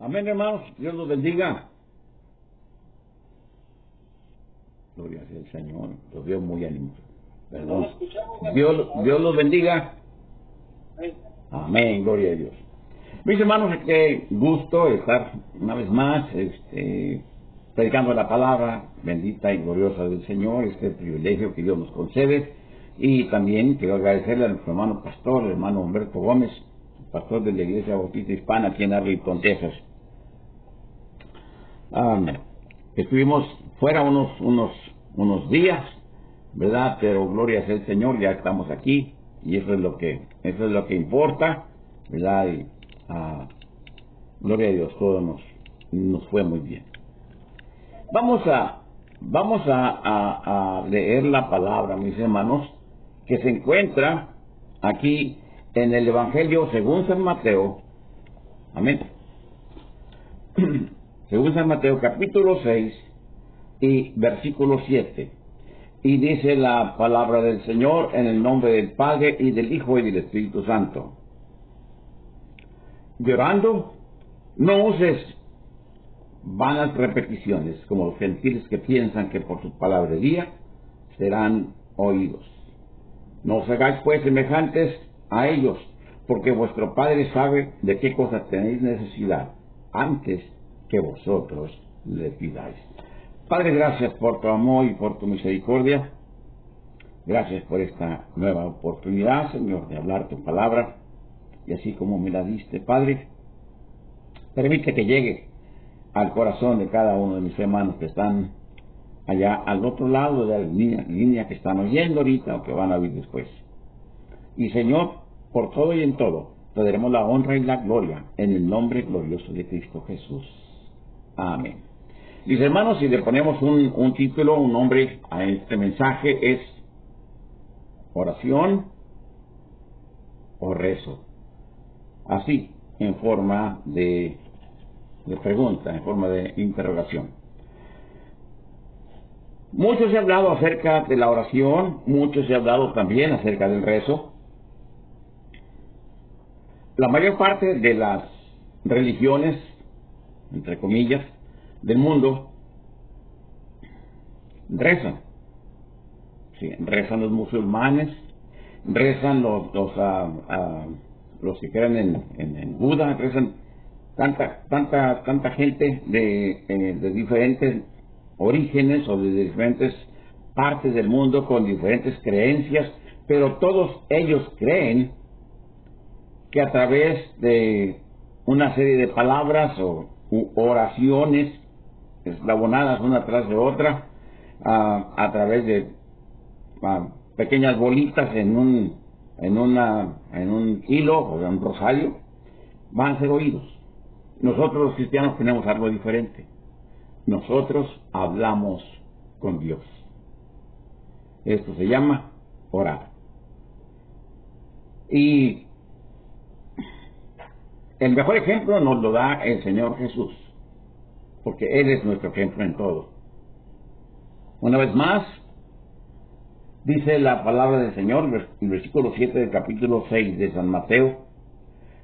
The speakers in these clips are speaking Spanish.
Amén, hermanos. Dios los bendiga. Gloria sea el Señor. Los veo muy ánimos. Perdón. Dios los bendiga. Amén. Gloria a Dios. Mis hermanos, qué gusto estar una vez más predicando la palabra bendita y gloriosa del Señor, este privilegio que Dios nos concede. Y también quiero agradecerle a nuestro hermano pastor, el hermano Humberto Gómez, pastor de la Iglesia Bautista Hispana aquí en Arlington, Texas. Estuvimos fuera unos días, ¿verdad? Pero gloria sea el Señor, ya estamos aquí y eso es lo que importa, ¿verdad? Y, gloria a Dios, todo nos fue muy bien. Vamos a leer la palabra, mis hermanos, que se encuentra aquí en el Evangelio según San Mateo. Amén. Según San Mateo capítulo 6 y versículo 7. Y dice la palabra del Señor en el nombre del Padre y del Hijo y del Espíritu Santo. Llorando, no uses vanas repeticiones como los gentiles que piensan que por su palabrería serán oídos. No os hagáis pues semejantes a ellos, porque vuestro Padre sabe de qué cosas tenéis necesidad antes que vosotros le pidáis. Padre, gracias por tu amor y por tu misericordia. Gracias por esta nueva oportunidad, Señor, de hablar tu palabra. Y así como me la diste, Padre, permite que llegue al corazón de cada uno de mis hermanos que están allá al otro lado de la línea que están oyendo ahorita o que van a oír después. Y Señor, por todo y en todo, te daremos la honra y la gloria en el nombre glorioso de Cristo Jesús. Amén. Mis hermanos, si le ponemos un título, un nombre a este mensaje, es oración o rezo. Así, en forma de pregunta, en forma de interrogación. Mucho se ha hablado acerca de la oración, mucho se ha hablado también acerca del rezo. La mayor parte de las religiones, entre comillas, del mundo, rezan. Sí, rezan los musulmanes, rezan los que creen en Buda, rezan tanta gente de diferentes orígenes o de diferentes partes del mundo con diferentes creencias, pero todos ellos creen que a través de una serie de palabras o oraciones eslabonadas una tras de otra, a través de pequeñas bolitas en un hilo o en un rosario, van a ser oídos. Nosotros los cristianos tenemos algo diferente. Nosotros hablamos con Dios. Esto se llama orar. Y el mejor ejemplo nos lo da el Señor Jesús, porque Él es nuestro ejemplo en todo. Una vez más, dice la palabra del Señor, el versículo 7 del capítulo 6 de San Mateo,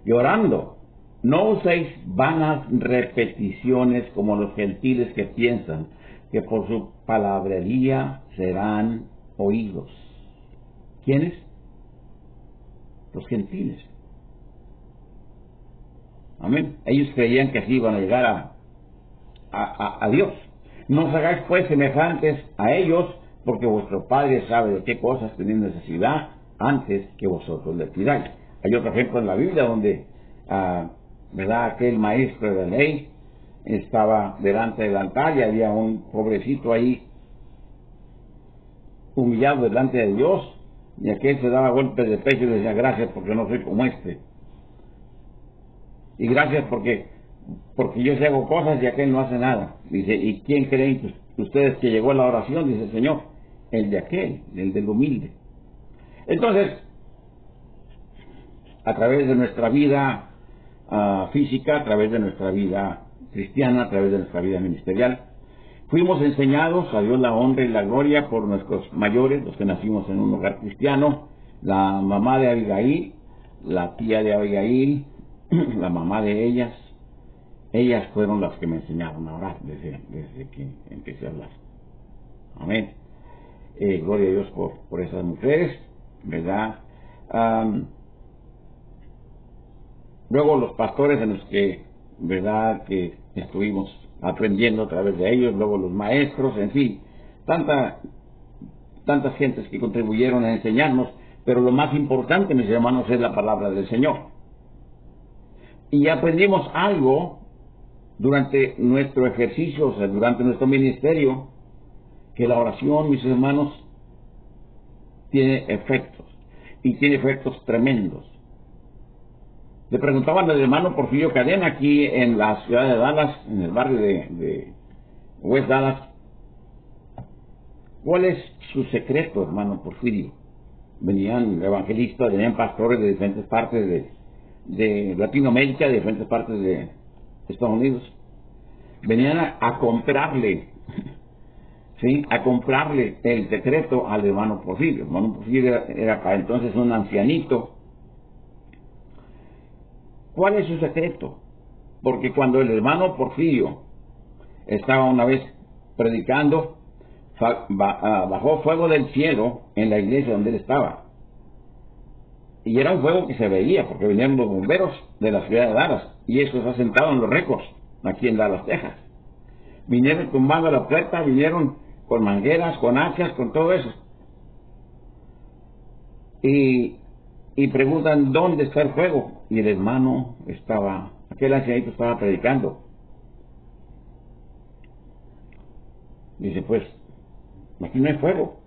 y orando, no uséis vanas repeticiones como los gentiles que piensan que por su palabrería serán oídos. ¿Quiénes? Los gentiles. Amén. Ellos creían que así iban a llegar a Dios. No os hagáis pues semejantes a ellos, porque vuestro Padre sabe de qué cosas tenéis necesidad antes que vosotros le pidáis. Hay otro ejemplo en la Biblia donde ¿verdad? Aquel maestro de la ley estaba delante del altar y había un pobrecito ahí humillado delante de Dios, y aquel se daba golpes de pecho y decía: gracias porque no soy como este, y gracias porque yo sí hago cosas y aquel no hace nada. Dice: ¿y quién creen ustedes que llegó a la oración? Dice el Señor: el de aquel, el del humilde. Entonces, a través de nuestra vida física, a través de nuestra vida cristiana, a través de nuestra vida ministerial, fuimos enseñados, a Dios la honra y la gloria, por nuestros mayores, los que nacimos en un hogar cristiano, la mamá de Abigail, la tía de Abigail, la mamá de ellas, ellas fueron las que me enseñaron a orar desde que empecé a hablar. Amén. Gloria a Dios por esas mujeres, ¿verdad? Luego los pastores en los que, ¿verdad?, que estuvimos aprendiendo a través de ellos, luego los maestros, en fin, tantas gentes que contribuyeron a enseñarnos, pero lo más importante, mis hermanos, es la palabra del Señor. Y aprendimos algo durante nuestro ejercicio, o sea, durante nuestro ministerio, que la oración, mis hermanos, tiene efectos, y tiene efectos tremendos. Le preguntaban al hermano Porfirio Cadena aquí en la ciudad de Dallas, en el barrio de West Dallas, ¿cuál es su secreto, hermano Porfirio? Venían evangelistas, venían pastores de diferentes partes de Latinoamérica, de diferentes partes de Estados Unidos. Venían a comprarle, ¿sí?, a comprarle el secreto al hermano Porfirio. El hermano Porfirio era para entonces un ancianito. ¿Cuál es su secreto? Porque cuando el hermano Porfirio estaba una vez predicando, bajó fuego del cielo en la iglesia donde él estaba. Y era un fuego que se veía, porque venían los bomberos de la ciudad de Dallas, y eso se ha sentado en los récords, aquí en Dallas, Texas. Vinieron tumbando la puerta, vinieron con mangueras, con hachas, con todo eso. Y preguntan, ¿dónde está el fuego? Y el hermano aquel ancianito estaba predicando. Dice, pues, aquí no hay fuego.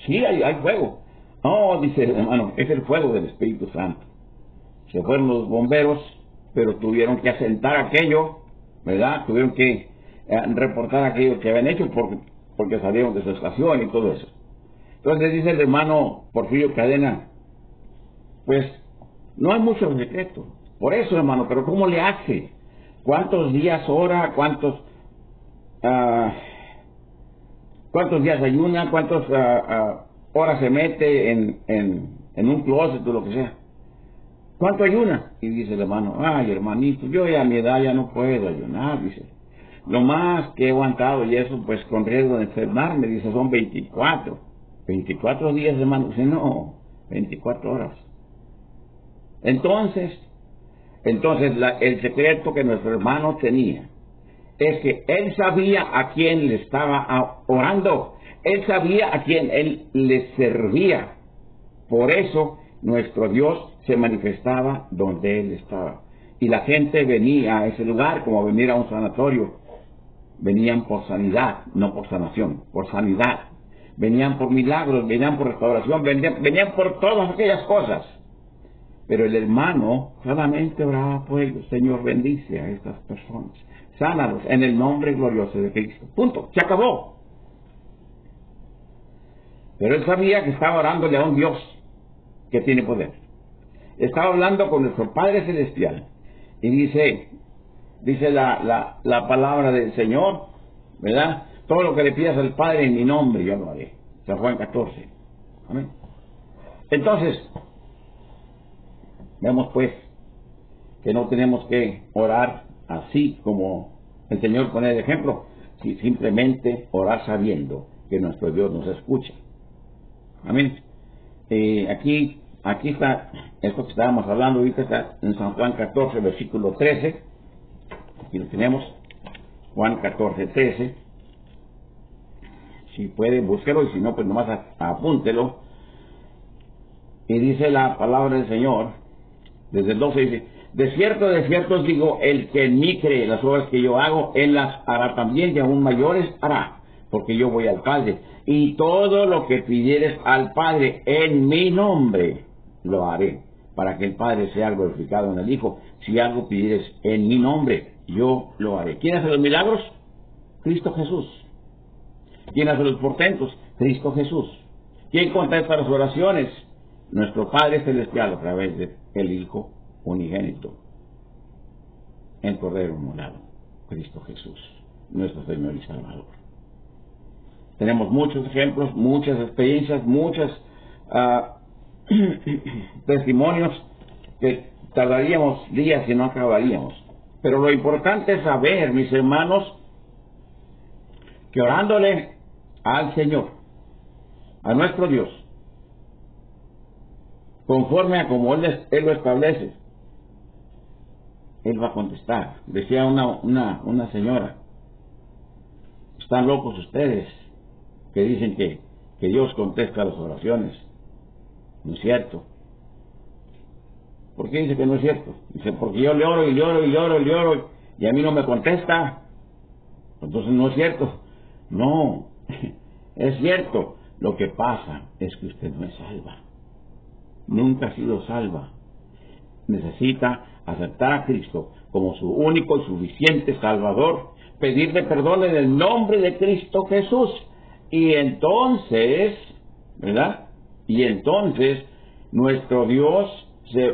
Sí, hay fuego. No, dice el hermano, es el fuego del Espíritu Santo. Se fueron los bomberos, pero tuvieron que asentar aquello, ¿verdad? Tuvieron que reportar aquello que habían hecho porque salieron de su estación y todo eso. Entonces dice el hermano Porfirio Cadena, pues no hay mucho secreto. Por eso, hermano, pero ¿cómo le hace? ¿Cuántos días ora? ¿Cuántos días ayuna? ¿Cuántas horas se mete en un closet o lo que sea? ¿Cuánto ayuna? Y dice el hermano, ay, hermanito, yo ya a mi edad ya no puedo ayunar, dice. Lo más que he aguantado, y eso pues con riesgo de enfermarme, dice, son 24 días, hermano. Dice, no, 24 horas. Entonces el secreto que nuestro hermano tenía es que él sabía a quién le estaba orando. Él sabía a quién él le servía. Por eso nuestro Dios se manifestaba donde él estaba. Y la gente venía a ese lugar como venir a un sanatorio. Venían por sanidad, no por sanación, por sanidad. Venían por milagros, venían por restauración, venían por todas aquellas cosas. Pero el hermano solamente oraba por ellos. Señor, bendice a estas personas. Sánalos en el nombre glorioso de Cristo. Punto. Se acabó. Pero él sabía que estaba orándole a un Dios que tiene poder. Estaba hablando con nuestro Padre Celestial. Y dice la palabra del Señor, ¿verdad? Todo lo que le pidas al Padre en mi nombre, yo lo haré. San Juan 14. Amén. Entonces, vemos pues que no tenemos que orar así como el Señor pone el ejemplo, si simplemente orar sabiendo que nuestro Dios nos escucha. Amén. Aquí está, esto que estábamos hablando ahorita está en San Juan 14, versículo 13. Aquí lo tenemos, Juan 14, 13. Si puede, búsquelo, y si no, pues nomás apúntelo. Y dice la palabra del Señor, desde el 12 dice, de cierto os digo, el que en mí cree, las obras que yo hago, él las hará también, y aún mayores hará, porque yo voy al Padre. Y todo lo que pidieres al Padre en mi nombre, lo haré, para que el Padre sea glorificado en el Hijo. Si algo pidieres en mi nombre, yo lo haré. ¿Quién hace los milagros? Cristo Jesús. ¿Quién hace los portentos? Cristo Jesús. ¿Quién contesta las oraciones? Nuestro Padre Celestial a través del Hijo unigénito, el Cordero Molado, Cristo Jesús, nuestro Señor y Salvador. Tenemos muchos ejemplos, muchas experiencias, muchos testimonios que tardaríamos días y no acabaríamos. Pero lo importante es saber, mis hermanos, que orándole al Señor, a nuestro Dios, conforme a como Él lo establece, Él va a contestar. Decía una señora, están locos ustedes que dicen que Dios contesta las oraciones. No es cierto. ¿Por qué dice que no es cierto? Dice, porque yo le oro y le oro y le oro y le oro y a mí no me contesta. Entonces no es cierto. No, es cierto. Lo que pasa es que usted no es salva. Nunca ha sido salva. Necesita aceptar a Cristo como su único y suficiente Salvador, pedirle perdón en el nombre de Cristo Jesús. Y entonces, ¿verdad? Y entonces nuestro Dios se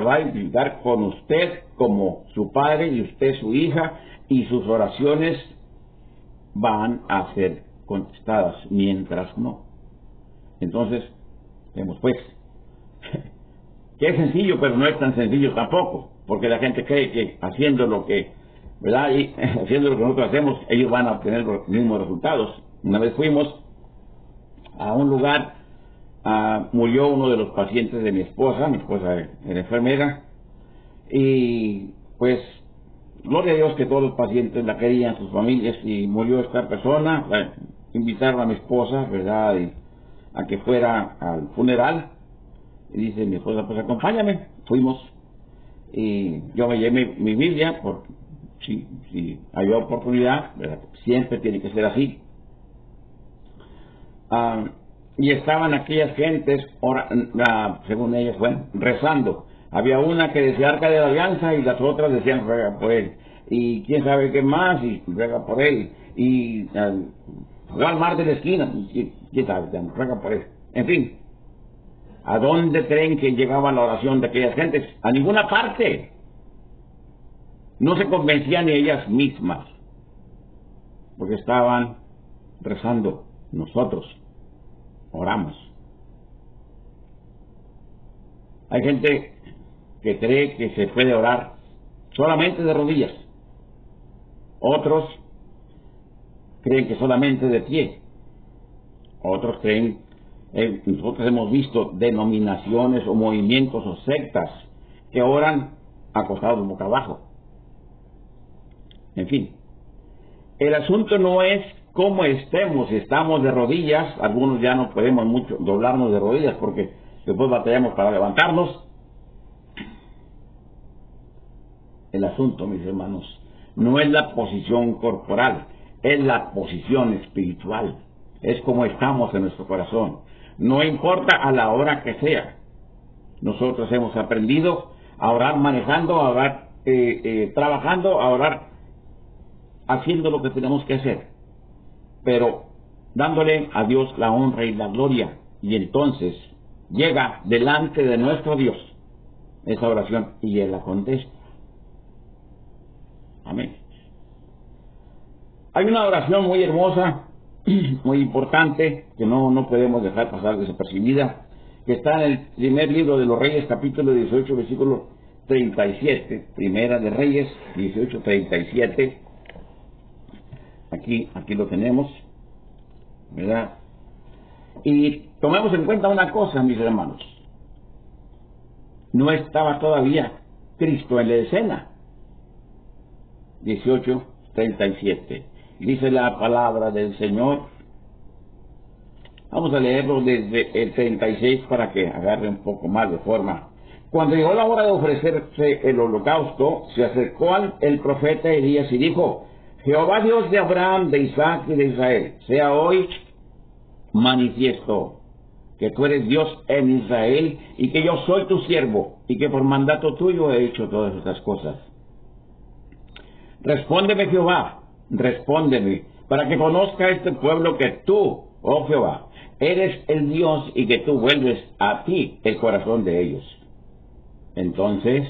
va a identificar con usted como su padre y usted su hija, y sus oraciones van a ser contestadas, mientras no. Entonces, vemos pues, que es sencillo, pero no es tan sencillo tampoco, porque la gente cree que haciendo lo que, ¿verdad? Y haciendo lo que nosotros hacemos, ellos van a obtener los mismos resultados. Una vez fuimos a un lugar, murió uno de los pacientes de mi esposa era enfermera, y pues, gloria a Dios que todos los pacientes la querían, sus familias, y murió esta persona. Invitaron a mi esposa, ¿verdad? A que fuera al funeral, y dice mi esposa, pues acompáñame. Fuimos, y yo me llevé mi Biblia, por si hay oportunidad, ¿verdad? Siempre tiene que ser así. Y estaban aquellas gentes, según ellas, rezando. Había una que decía Arca de la Alianza y las otras decían ruega por él. Y quién sabe qué más, y ruega por él. Y Juan Mar de la esquina, y quién sabe, ruega por él. En fin, ¿a dónde creen que llegaba la oración de aquellas gentes? A ninguna parte. No se convencían ni ellas mismas, porque estaban rezando. Nosotros oramos. Hay gente que cree que se puede orar solamente de rodillas. Otros creen que solamente de pie. Otros creen, nosotros hemos visto denominaciones o movimientos o sectas que oran acostados boca abajo. En fin, el asunto no es cómo estemos. Si estamos de rodillas, algunos ya no podemos mucho doblarnos de rodillas porque después batallamos para levantarnos. El asunto, mis hermanos, no es la posición corporal, es la posición espiritual. Es como estamos en nuestro corazón. No importa a la hora que sea. Nosotros hemos aprendido a orar manejando, a orar trabajando, a orar haciendo lo que tenemos que hacer, pero dándole a Dios la honra y la gloria. Y entonces llega delante de nuestro Dios esa oración y Él la contesta. Amén. Hay una oración muy hermosa, muy importante, que no podemos dejar pasar desapercibida, que está en el primer libro de los Reyes, capítulo 18, versículo 37, Primera de Reyes, 18, 37. Aquí lo tenemos, ¿verdad? Y tomemos en cuenta una cosa, mis hermanos. No estaba todavía Cristo en la escena. 18:37. Dice la palabra del Señor. Vamos a leerlo desde el 36 para que agarre un poco más de forma. Cuando llegó la hora de ofrecerse el holocausto, se acercó el profeta Elías y dijo: Jehová Dios de Abraham, de Isaac y de Israel, sea hoy manifiesto que tú eres Dios en Israel y que yo soy tu siervo y que por mandato tuyo he hecho todas estas cosas. Respóndeme, Jehová, respóndeme, para que conozca este pueblo que tú, oh Jehová, eres el Dios y que tú vuelves a ti el corazón de ellos. Entonces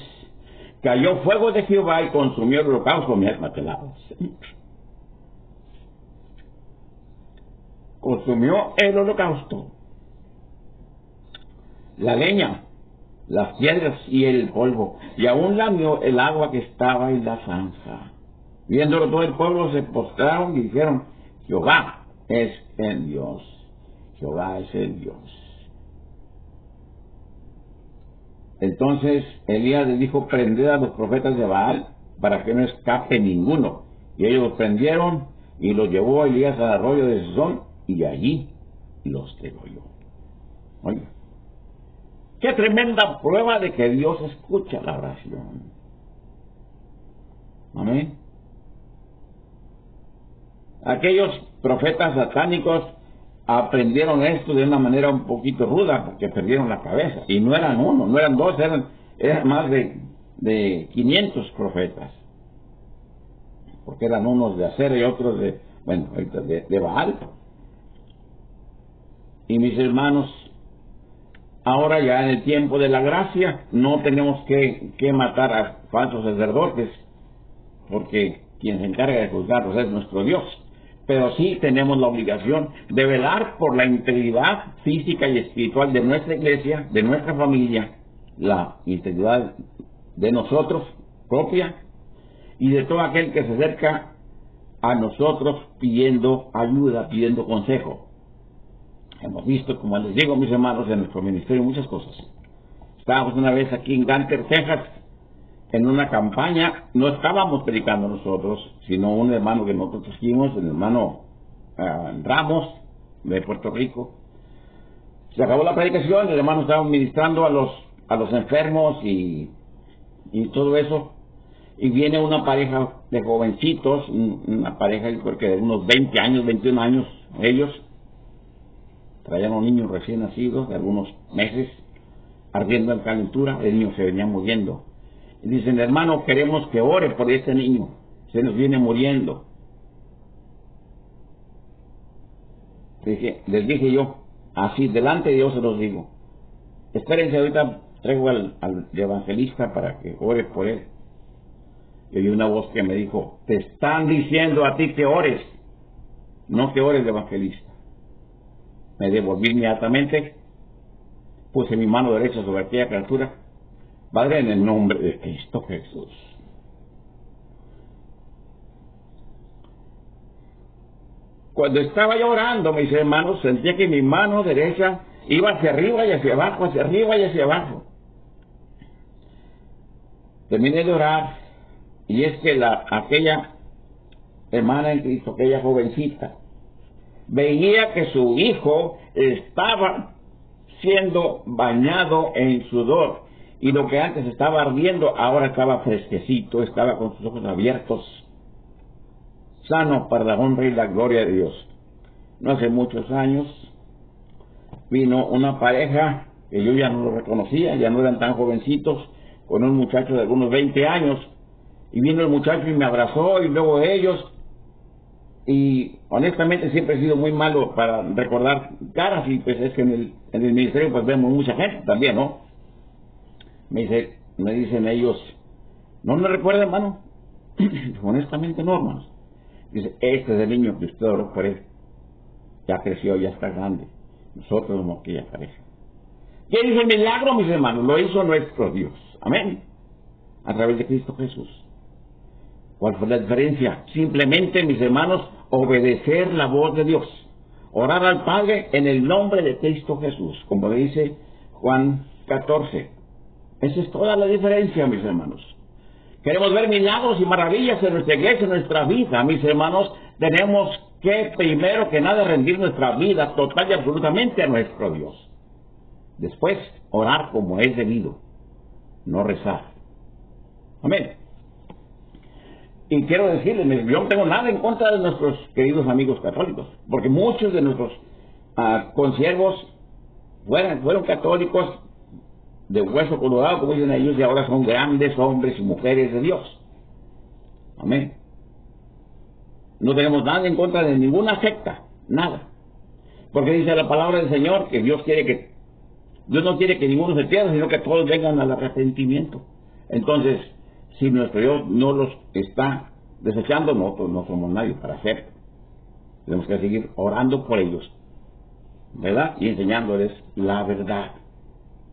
cayó fuego de Jehová y consumió el holocausto. Mi alma te alaba. Consumió el holocausto. La leña las piedras y el polvo, y aún lamió el agua que estaba en la zanja. Viéndolo todo el pueblo se postraron y dijeron: Jehová es el Dios, Jehová es el Dios. Entonces Elías les dijo: prended a los profetas de Baal, para que no escape ninguno. Y ellos los prendieron, y los llevó Elías al arroyo de Sison, y allí los degolló. Oiga, qué tremenda prueba de que Dios escucha la oración. Amén. Aquellos profetas satánicos aprendieron esto de una manera un poquito ruda, porque perdieron la cabeza. Y no eran uno, no eran dos, eran más de 500 profetas. Porque eran unos de Acera y otros de Baal. Y mis hermanos, ahora ya en el tiempo de la gracia, no tenemos que matar a falsos sacerdotes, porque quien se encarga de juzgarlos es nuestro Dios. Pero sí tenemos la obligación de velar por la integridad física y espiritual de nuestra iglesia, de nuestra familia, la integridad de nosotros propia y de todo aquel que se acerca a nosotros pidiendo ayuda, pidiendo consejo. Hemos visto, como les digo, mis hermanos, en nuestro ministerio muchas cosas. Estábamos una vez aquí en Ganter, Texas, en una campaña. No estábamos predicando nosotros, sino un hermano que nosotros trajimos, el hermano Ramos, de Puerto Rico. Se acabó la predicación, el hermano estaba ministrando a los enfermos y todo eso. Y viene una pareja de jovencitos, una pareja, yo creo que de unos 20 años, 21 años, ellos traían a un niño recién nacido, de algunos meses, ardiendo en calentura. El niño se venía muriendo. Y dicen: hermano, queremos que ore por este niño, se nos viene muriendo. Les dije yo, así delante de Dios se los digo: espérense, ahorita traigo al evangelista para que ore por él. Y oí una voz que me dijo: te están diciendo a ti que ores, no que ores de evangelista. Me devolví inmediatamente, puse mi mano derecha sobre aquella criatura. Padre, en el nombre de Cristo Jesús. Cuando estaba yo orando, mis hermanos, sentía que mi mano derecha iba hacia arriba y hacia abajo, hacia arriba y hacia abajo. Terminé de orar, y es que aquella hermana en Cristo, aquella jovencita, veía que su hijo estaba siendo bañado en sudor, y lo que antes estaba ardiendo ahora estaba fresquecito, estaba con sus ojos abiertos, sano para la honra y la gloria de Dios. No hace muchos años vino una pareja que yo ya no lo reconocía, ya no eran tan jovencitos, con un muchacho de algunos 20 años, y vino el muchacho y me abrazó, y luego ellos. Y honestamente siempre he sido muy malo para recordar caras, y pues es que en el ministerio pues vemos mucha gente también, ¿no? Me dicen ellos: ¿no me recuerda, hermano? Honestamente no, hermanos. Dice: este es el niño que usted oró por él, ya creció, ya está grande. Nosotros somos aquella pareja. ¿Quién hizo el milagro, mis hermanos? Lo hizo nuestro Dios. Amén. A través de Cristo Jesús. ¿Cuál fue la diferencia? Simplemente, mis hermanos, obedecer la voz de Dios. Orar al Padre en el nombre de Cristo Jesús, como le dice Juan 14. Esa es toda la diferencia, mis hermanos. Queremos ver milagros y maravillas en nuestra iglesia, en nuestra vida, mis hermanos. Tenemos que, primero que nada, rendir nuestra vida total y absolutamente a nuestro Dios. Después, orar como es debido, no rezar. Amén. Y quiero decirles, yo no tengo nada en contra de nuestros queridos amigos católicos, porque muchos de nuestros consiervos fueron católicos de hueso colorado, como dicen ellos, y ahora son grandes hombres y mujeres de Dios. Amén. No tenemos nada en contra de ninguna secta, nada. Porque dice la palabra del Señor que Dios no quiere que ninguno se pierda, sino que todos vengan al arrepentimiento. Entonces, si nuestro Dios no los está desechando, nosotros no somos nadie para hacerlo. Tenemos que seguir orando por ellos, ¿verdad? Y enseñándoles la verdad.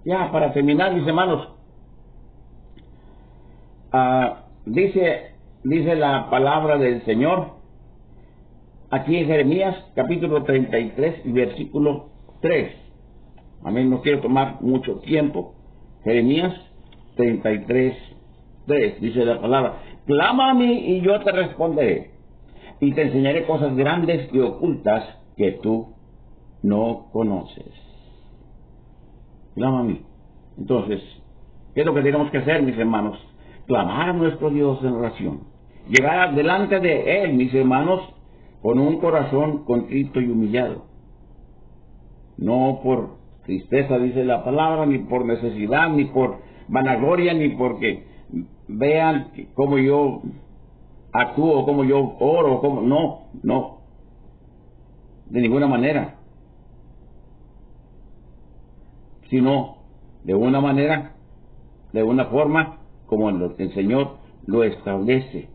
Ya, para terminar, mis hermanos, dice la palabra del Señor, aquí en Jeremías, capítulo 33, versículo 3. A mí no quiero tomar mucho tiempo. Jeremías 33, 3, dice la palabra: clama a mí y yo te responderé, y te enseñaré cosas grandes y ocultas que tú no conoces. Clama a mí. Entonces, ¿qué es lo que tenemos que hacer, mis hermanos? Clamar a nuestro Dios en oración. Llegar delante de Él, mis hermanos, con un corazón contrito y humillado. No por tristeza, dice la palabra, ni por necesidad, ni por vanagloria, ni porque vean cómo yo actúo, cómo yo oro, cómo... No, de ninguna manera. Sino de una manera, de una forma como el Señor lo establece,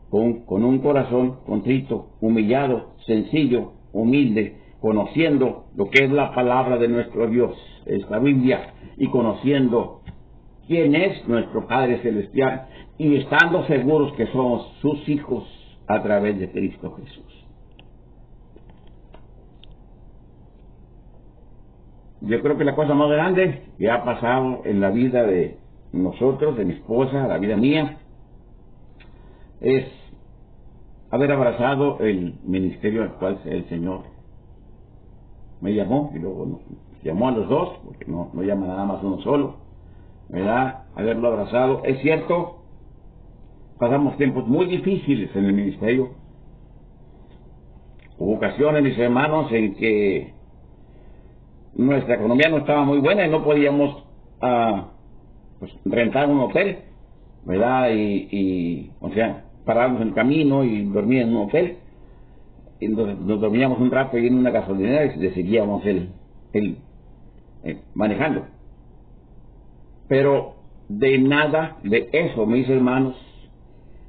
con un corazón contrito, humillado, sencillo, humilde, conociendo lo que es la palabra de nuestro Dios, esta Biblia, y conociendo quién es nuestro Padre Celestial, y estando seguros que somos sus hijos a través de Cristo Jesús. Yo creo que la cosa más grande que ha pasado en la vida de nosotros, de mi esposa, la vida mía, es haber abrazado el ministerio al cual el Señor me llamó, y luego nos llamó a los dos, porque no llama nada más uno solo, ¿verdad? Haberlo abrazado. Es cierto, pasamos tiempos muy difíciles en el ministerio. Hubo ocasiones, mis hermanos, en que nuestra economía no estaba muy buena y no podíamos rentar un hotel, ¿verdad? O sea, pararnos en el camino y dormir en un hotel. Y nos dormíamos un rato ahí en una gasolinera y seguíamos manejando. Pero de nada de eso, mis hermanos,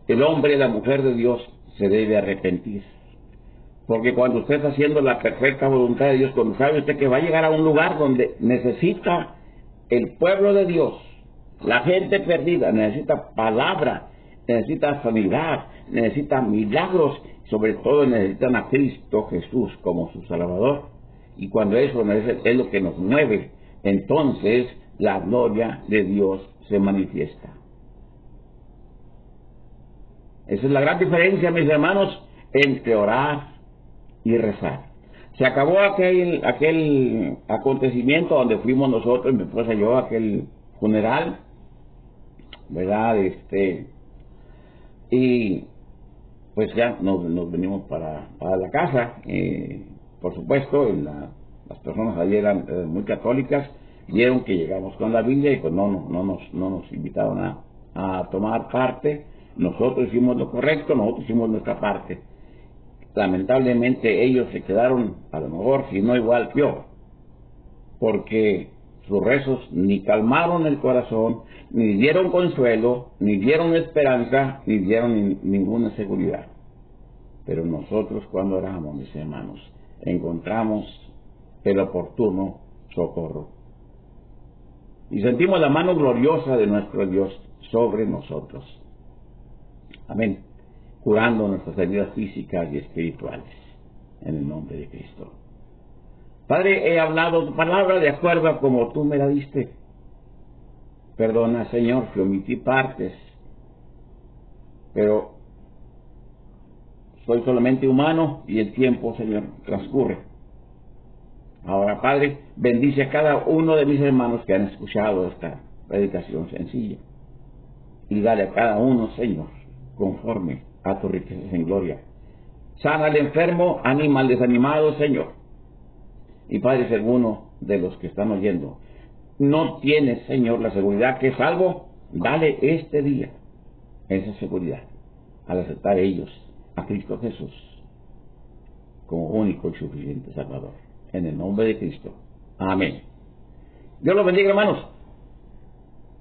el hombre y la mujer de Dios se debe arrepentir. Porque cuando usted está haciendo la perfecta voluntad de Dios, cuando sabe usted que va a llegar a un lugar donde necesita el pueblo de Dios, la gente perdida, necesita palabra, necesita sanidad, necesita milagros, sobre todo necesitan a Cristo Jesús como su Salvador. Y cuando eso es lo que nos mueve, entonces la gloria de Dios se manifiesta. Esa es la gran diferencia, mis hermanos, entre orar y rezar. Se acabó aquel acontecimiento donde fuimos nosotros, mi esposa y yo, aquel funeral, ¿verdad? Y pues ya nos venimos para la casa. Por supuesto, las personas allí eran muy católicas, vieron que llegamos con la Biblia y pues no nos invitaron a tomar parte. Nosotros hicimos lo correcto, nosotros hicimos nuestra parte. Lamentablemente ellos se quedaron, a lo mejor, si no igual, peor, porque sus rezos ni calmaron el corazón, ni dieron consuelo, ni dieron esperanza, ni dieron ninguna seguridad. Pero nosotros, cuando oramos, mis hermanos, encontramos el oportuno socorro y sentimos la mano gloriosa de nuestro Dios sobre nosotros. Amén. Curando nuestras heridas físicas y espirituales, en el nombre de Cristo. Padre, he hablado tu palabra de acuerdo a como tú me la diste. Perdona, Señor, que omití partes, pero soy solamente humano y el tiempo, Señor, transcurre. Ahora, Padre, bendice a cada uno de mis hermanos que han escuchado esta predicación sencilla, y dale a cada uno, Señor, conforme a tu riqueza en gloria. Sana al enfermo, anima al desanimado, Señor. Y Padre, si alguno de los que están oyendo no tiene, Señor, la seguridad que es salvo, dale este día esa seguridad al aceptar ellos a Cristo Jesús como único y suficiente Salvador. En el nombre de Cristo. Amén. Dios los bendiga, hermanos.